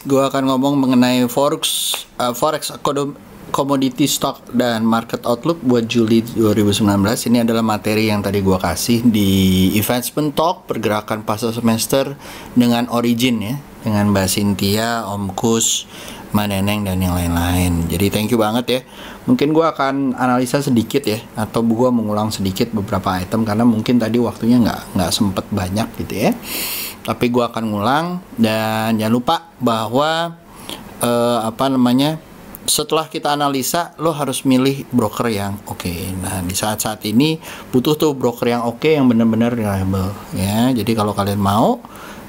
gue akan ngomong mengenai forex commodity stock dan market outlook buat Juli 2019. Ini adalah materi yang tadi gue kasih di Investment Talk pergerakan pasca semester dengan Origin ya, dengan Mbak Cynthia, Om Kus, Mbak Neneng dan yang lain-lain. Jadi thank you banget ya. Mungkin gue akan analisa sedikit ya, atau gue mengulang sedikit beberapa item karena mungkin tadi waktunya nggak sempet banyak gitu ya. Tapi gue akan ngulang, dan jangan lupa bahwa setelah kita analisa, lo harus milih broker yang oke. Nah, di saat-saat ini butuh tuh broker yang oke, yang benar-benar reliable ya. Jadi kalau kalian mau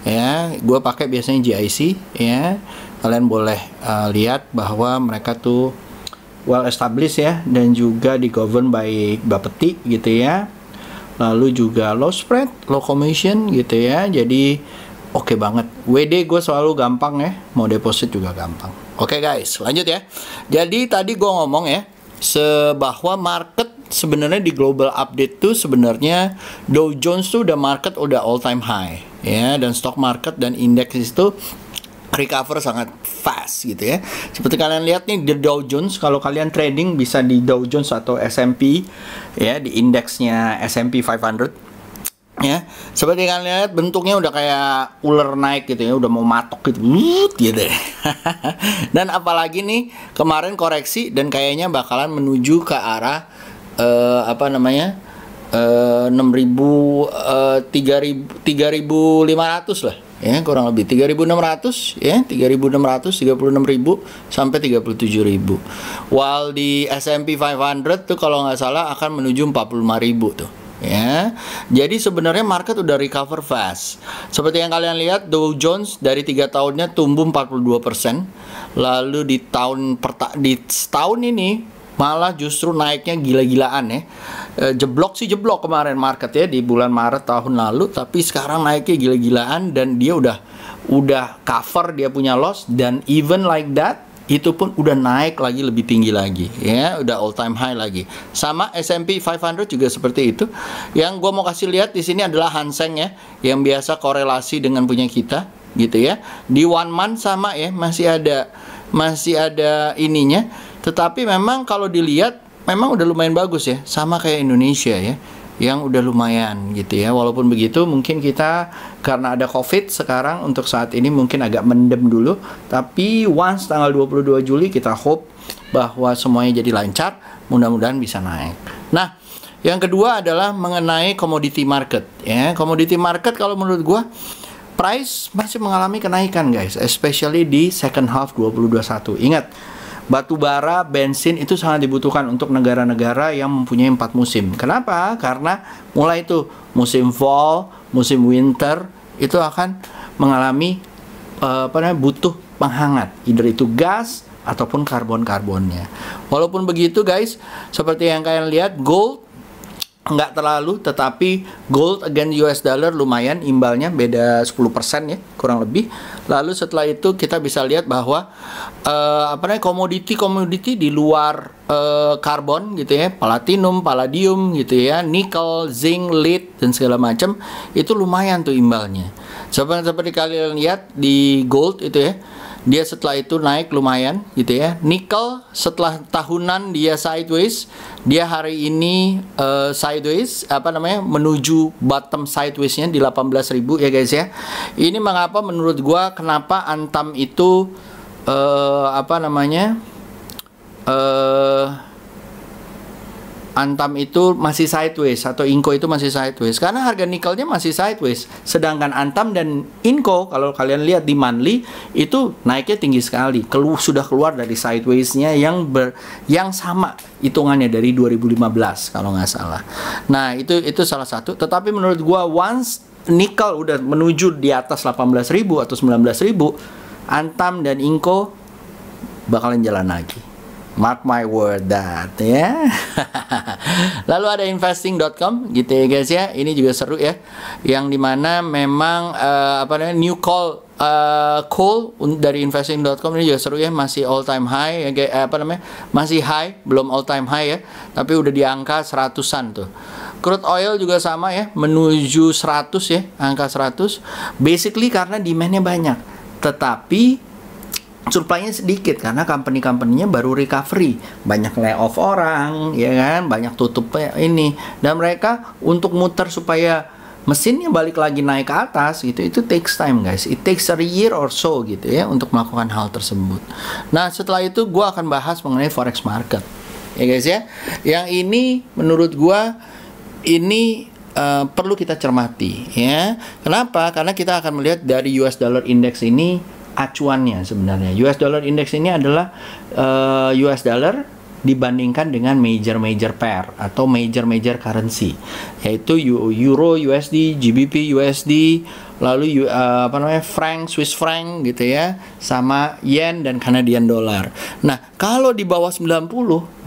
ya, gue pakai biasanya GIC ya. Kalian boleh lihat bahwa mereka tuh well established ya, dan juga di govern by Bapeti gitu ya. Lalu juga low spread, low commission gitu ya. Jadi oke banget. WD gue selalu gampang ya, mau deposit juga gampang. Oke guys, lanjut ya. Jadi tadi gue ngomong ya, bahwa market sebenarnya di global update tuh sebenarnya Dow Jones tuh market udah all time high ya, dan stock market dan indeks itu recover sangat fast gitu ya. Seperti kalian lihat nih di Dow Jones, kalau kalian trading bisa di Dow Jones atau S&P ya, di indeksnya S&P 500 ya. Seperti kalian lihat bentuknya udah kayak ular naik gitu ya, udah mau matok gitu gitu. Dan apalagi nih kemarin koreksi dan kayaknya bakalan menuju ke arah 6.000 3.500 lah ya, kurang lebih 3.600 ya, 3.600, 36.000 sampai 37.000. While di S&P 500 tuh kalau nggak salah akan menuju 45.000 tuh ya. Jadi sebenarnya market udah recover fast. Seperti yang kalian lihat, Dow Jones dari 3 tahunnya tumbuh 42%. Lalu di setahun ini malah justru naiknya gila-gilaan ya. Jeblok kemarin market ya di bulan Maret tahun lalu, tapi sekarang naiknya gila-gilaan dan dia udah cover dia punya loss, dan even like that itu pun udah naik lagi lebih tinggi lagi ya, udah all time high lagi. Sama S&P 500 juga seperti itu. Yang gue mau kasih lihat di sini adalah Hang Seng ya, yang biasa korelasi dengan punya kita gitu ya. Di 1 month sama ya, masih ada ininya. Tetapi memang kalau dilihat memang udah lumayan bagus ya, sama kayak Indonesia ya, yang udah lumayan gitu ya. Walaupun begitu mungkin kita karena ada COVID sekarang untuk saat ini mungkin agak mendem dulu, tapi once tanggal 22 Juli kita hope bahwa semuanya jadi lancar, mudah-mudahan bisa naik. Nah, yang kedua adalah mengenai commodity market ya. Commodity market kalau menurut gua price masih mengalami kenaikan guys, especially di second half 2021. Ingat, batu bara, bensin itu sangat dibutuhkan untuk negara-negara yang mempunyai 4 musim. Kenapa? Karena mulai itu musim fall, musim winter itu akan mengalami butuh penghangat, either itu gas ataupun karbonnya. Walaupun begitu guys, seperti yang kalian lihat, gold nggak terlalu, tetapi gold against US dollar lumayan imbalnya, beda 10% ya kurang lebih. Lalu setelah itu kita bisa lihat bahwa komoditi di luar karbon gitu ya, platinum, palladium gitu ya, nikel, zinc, lead dan segala macam itu lumayan tuh imbalnya. Seperti kalian lihat di gold itu ya, dia setelah itu naik lumayan gitu ya. Nikel setelah tahunan dia sideways, dia hari ini sideways menuju bottom sidewaysnya di 18.000 ya guys ya. Ini mengapa menurut gua kenapa Antam itu Antam itu masih sideways atau Inco itu masih sideways karena harga nikelnya masih sideways, sedangkan Antam dan Inco kalau kalian lihat di monthly itu naiknya tinggi sekali, sudah keluar dari sidewaysnya yang sama hitungannya dari 2015 kalau nggak salah. Nah itu salah satu. Tetapi menurut gua once nikel udah menuju di atas 18.000 atau 19.000, Antam dan Inco bakalan jalan lagi. Mark my word that ya. Lalu ada investing.com gitu ya guys ya. Ini juga seru ya. Yang dimana memang new call dari investing.com ini juga seru ya. Masih all time high ya, masih high, belum all time high ya, tapi udah di angka 100-an tuh. Crude oil juga sama ya, menuju 100 ya, angka 100. Basically karena demandnya banyak. Tetapi supply-nya sedikit karena company-company-nya baru recovery, banyak layoff orang, ya kan, banyak tutup ini, dan mereka untuk muter supaya mesinnya balik lagi naik ke atas gitu, itu takes time guys, it takes a year or so gitu ya untuk melakukan hal tersebut. Nah setelah itu gue akan bahas mengenai forex market ya guys ya, yang ini menurut gue ini perlu kita cermati ya. Kenapa? Karena kita akan melihat dari US dollar index ini acuannya sebenarnya. US dollar index ini adalah US dollar dibandingkan dengan major pair atau major currency, yaitu Euro USD, GBP USD, lalu franc, Swiss franc gitu ya, sama yen dan Canadian dollar. Nah, kalau di bawah 90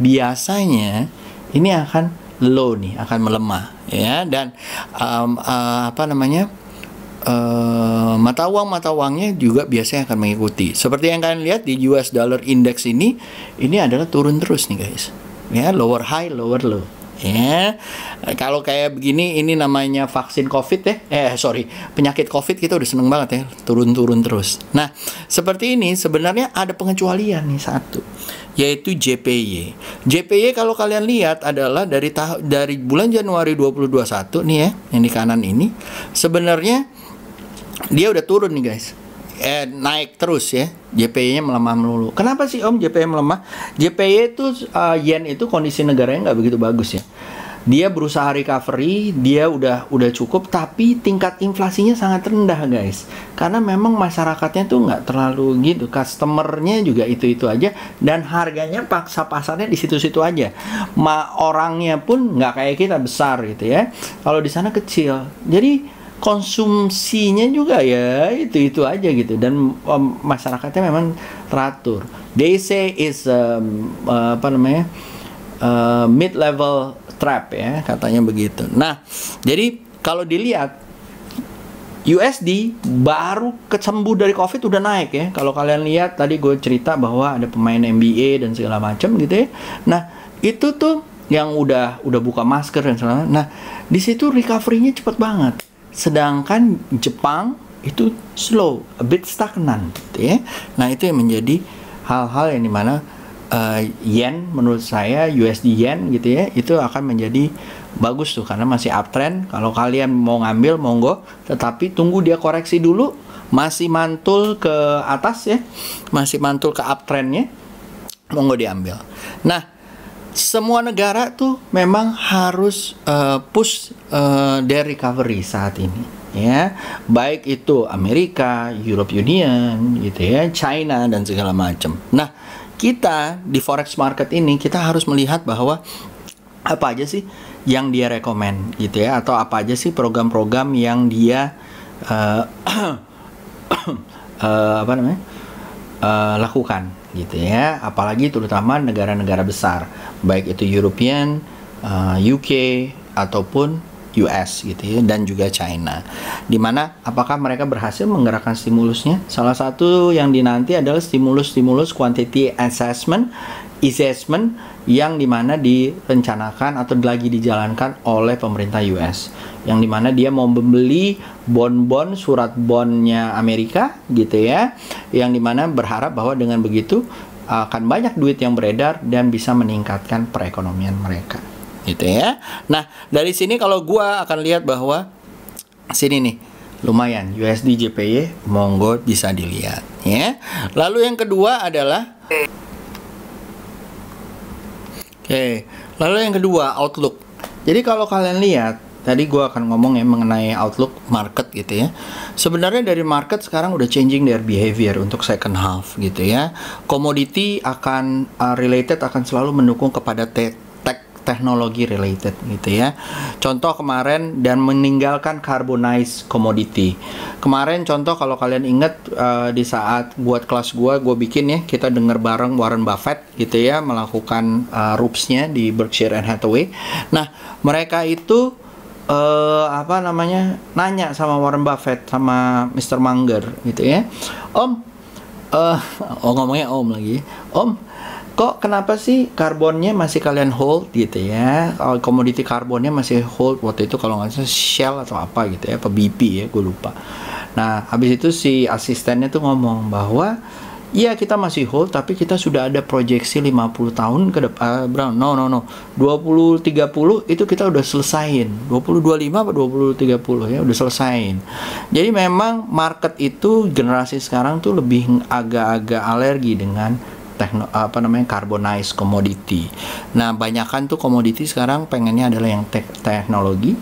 biasanya ini akan low nih, akan melemah ya, dan mata uangnya juga biasanya akan mengikuti. Seperti yang kalian lihat di US dollar index ini adalah turun terus nih guys. Ya, lower high, lower low. Ya, kalau kayak begini ini namanya vaksin COVID ya. Penyakit COVID kita udah seneng banget ya, turun-turun terus. Nah, seperti ini sebenarnya ada pengecualian nih satu, yaitu JPY. JPY kalau kalian lihat adalah dari bulan Januari 2021 nih ya, yang di kanan ini sebenarnya dia udah turun nih guys. Naik terus ya, JPY-nya melemah melulu. Kenapa sih Om JPY melemah? JPY itu yen itu kondisi negaranya nggak begitu bagus ya. Dia berusaha recovery, dia udah cukup, tapi tingkat inflasinya sangat rendah guys. Karena memang masyarakatnya tuh nggak terlalu gitu, customernya juga itu aja, dan harganya paksa pasarnya di situ-situ aja. Orangnya pun nggak kayak kita besar gitu ya. Kalau di sana kecil, jadi konsumsinya juga ya itu aja gitu, dan masyarakatnya memang teratur. They say is mid level trap ya, katanya begitu. Nah, jadi kalau dilihat USD baru kesembuh dari COVID udah naik ya. Kalau kalian lihat tadi gue cerita bahwa ada pemain NBA dan segala macam gitu ya. Nah, itu tuh yang udah buka masker dan segala macam. Nah, di situ recovery-nya cepet banget. Sedangkan Jepang itu slow, a bit stagnan gitu ya. Nah, itu yang menjadi hal-hal yang dimana yen menurut saya, USD yen gitu ya, itu akan menjadi bagus tuh karena masih uptrend. Kalau kalian mau ngambil monggo, tetapi tunggu dia koreksi dulu, masih mantul ke atas ya, masih mantul ke uptrendnya, monggo diambil. Nah, semua negara tuh memang harus push their recovery saat ini ya, baik itu Amerika, Europe Union gitu ya, China dan segala macam. Nah, kita di forex market ini kita harus melihat bahwa apa aja sih yang dia rekomend gitu ya, atau apa aja sih program-program yang dia lakukan gitu ya, apalagi terutama negara-negara besar, baik itu European, UK ataupun US gitu ya, dan juga China. Dimana apakah mereka berhasil menggerakkan stimulusnya? Salah satu yang dinanti adalah stimulus quantity assessment yang dimana direncanakan atau lagi dijalankan oleh pemerintah US, yang dimana dia mau membeli surat bondnya Amerika gitu ya, yang dimana berharap bahwa dengan begitu akan banyak duit yang beredar dan bisa meningkatkan perekonomian mereka gitu ya. Nah, dari sini kalau gua akan lihat bahwa sini nih lumayan USD JPY, monggo bisa dilihat ya. Lalu yang kedua adalah lalu yang kedua outlook. Jadi kalau kalian lihat, tadi gue akan ngomong ya mengenai outlook market gitu ya. Sebenarnya dari market sekarang udah changing their behavior untuk second half gitu ya. Commodity akan akan selalu mendukung kepada teknologi related gitu ya. Contoh kemarin, dan meninggalkan carbonized commodity. Kemarin contoh kalau kalian ingat di saat buat kelas gue bikin ya, kita dengar bareng Warren Buffett gitu ya melakukan RUPS-nya di Berkshire and Hathaway. Nah, mereka itu nanya sama Warren Buffett sama Mr. Munger gitu ya. Ngomongnya Om lagi. Om, kok kenapa sih karbonnya masih kalian hold gitu ya? Komoditi karbonnya masih hold waktu itu, kalau nggak salah Shell atau apa gitu ya, apa BP ya, gue lupa. Nah, habis itu si asistennya tuh ngomong bahwa Iya, kita masih hold, tapi kita sudah ada proyeksi 50 tahun ke depan. No, 2030 itu kita udah selesain. 2025 atau 2030 ya, udah selesain. Jadi memang market itu generasi sekarang tuh lebih agak-agak alergi dengan carbonized commodity. Nah, banyakan tuh komoditi sekarang pengennya adalah yang teknologi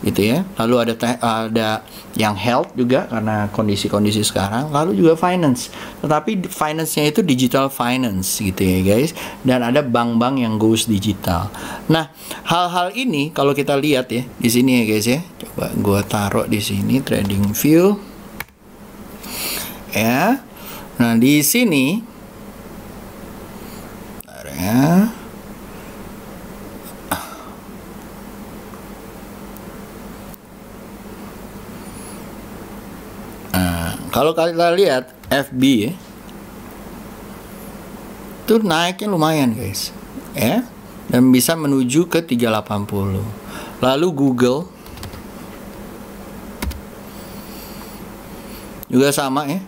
gitu ya. Lalu ada yang health juga karena kondisi-kondisi sekarang, lalu juga finance. Tetapi finance-nya itu digital finance gitu ya, guys. Dan ada bank-bank yang goes digital. Nah, hal-hal ini kalau kita lihat ya di sini ya, guys ya. Coba gua taruh di sini trading view. Ya. Nah, di sini ya. Nah, kalau kita lihat FB ya, itu naiknya lumayan guys ya, dan bisa menuju ke 380. Lalu Google juga sama ya,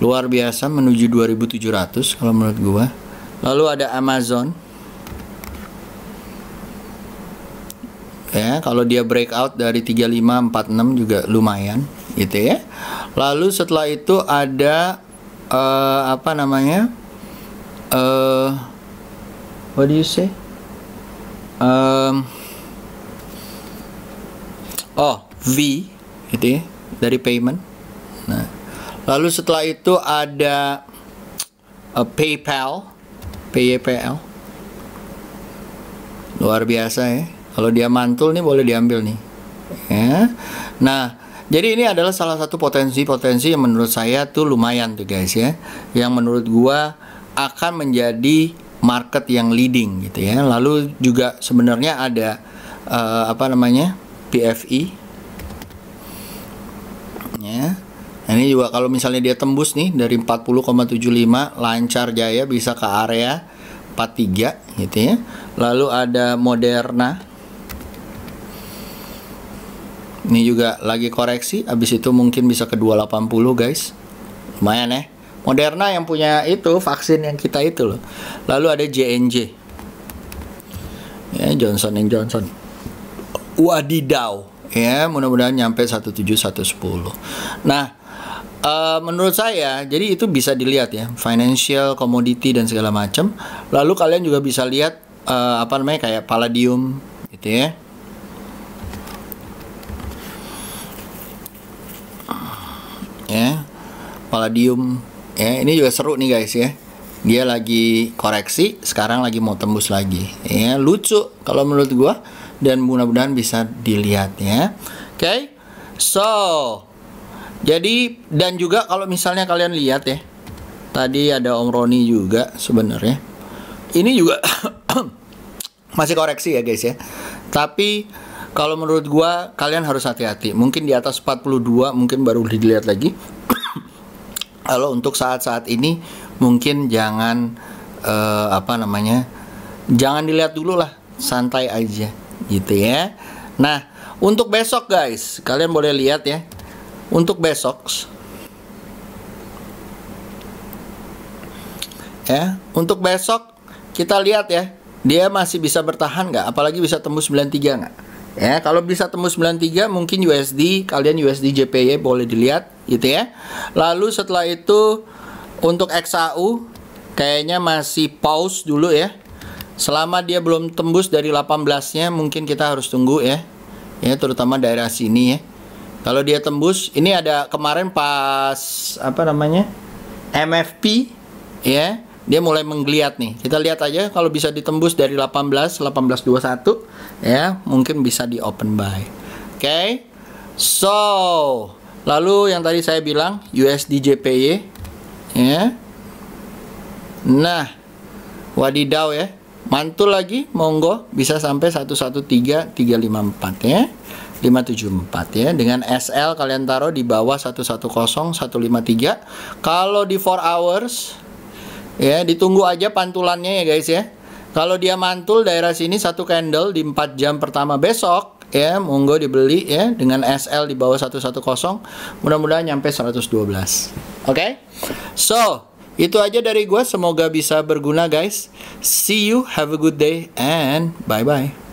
luar biasa menuju 2700 kalau menurut gua. Lalu ada Amazon. Ya, kalau dia breakout dari 3546 juga lumayan gitu ya. Lalu setelah itu ada what do you say? V gitu ya, dari payment. Nah, lalu setelah itu ada PayPal. Luar biasa ya. Kalau dia mantul nih boleh diambil nih ya. Nah, jadi ini adalah salah satu potensi-potensi yang menurut saya tuh lumayan tuh guys ya, yang menurut gua akan menjadi market yang leading gitu ya. Lalu juga sebenarnya ada PFI ya. Nah, ini juga kalau misalnya dia tembus nih dari 40,75 lancar jaya bisa ke area 43 gitu ya. Lalu ada Moderna. Ini juga lagi koreksi, habis itu mungkin bisa ke 280 guys. Lumayan ya. Moderna yang punya itu vaksin yang kita itu loh. Lalu ada JNJ. Ya, Johnson & Johnson. Wadidaw. Ya, mudah-mudahan nyampe 17110. Nah, menurut saya, jadi itu bisa dilihat ya, financial, commodity dan segala macam. Lalu kalian juga bisa lihat kayak palladium gitu ya. Ya, palladium ya, ini juga seru nih guys ya. Dia lagi koreksi, sekarang lagi mau tembus lagi. Ya, lucu kalau menurut gua dan mudah-mudahan bisa dilihat ya. Oke. So, jadi dan juga kalau misalnya kalian lihat ya, tadi ada Om Roni juga sebenarnya. Ini juga masih koreksi ya guys ya. Tapi kalau menurut gua kalian harus hati-hati. Mungkin di atas 42 mungkin baru dilihat lagi. Kalau untuk saat-saat ini mungkin jangan jangan dilihat dulu lah, santai aja gitu ya. Nah, untuk besok guys, kalian boleh lihat ya. Untuk besok ya, untuk besok kita lihat ya, dia masih bisa bertahan nggak, apalagi bisa tembus 93 nggak ya. Kalau bisa tembus 93 mungkin USD, kalian USD JPY boleh dilihat gitu ya. Lalu setelah itu untuk XAU kayaknya masih pause dulu ya, selama dia belum tembus dari 18-nya mungkin kita harus tunggu ya, terutama daerah sini ya. Kalau dia tembus, ini ada kemarin pas MFP ya, dia mulai menggeliat nih. Kita lihat aja kalau bisa ditembus dari 1821 ya, mungkin bisa di open buy. Oke. So, lalu yang tadi saya bilang USD JPY ya. Nah, wadidaw ya. Mantul lagi, monggo bisa sampai 113354 ya. 574 ya. Dengan SL kalian taruh di bawah 110153. Kalau di 4 hours ya, ditunggu aja pantulannya ya guys ya. Kalau dia mantul daerah sini satu candle di 4 jam pertama besok ya, monggo dibeli ya dengan SL di bawah 110. Mudah-mudahan nyampe 112. Oke. So, Itu aja dari gue, semoga bisa berguna guys. See you, have a good day, and bye-bye.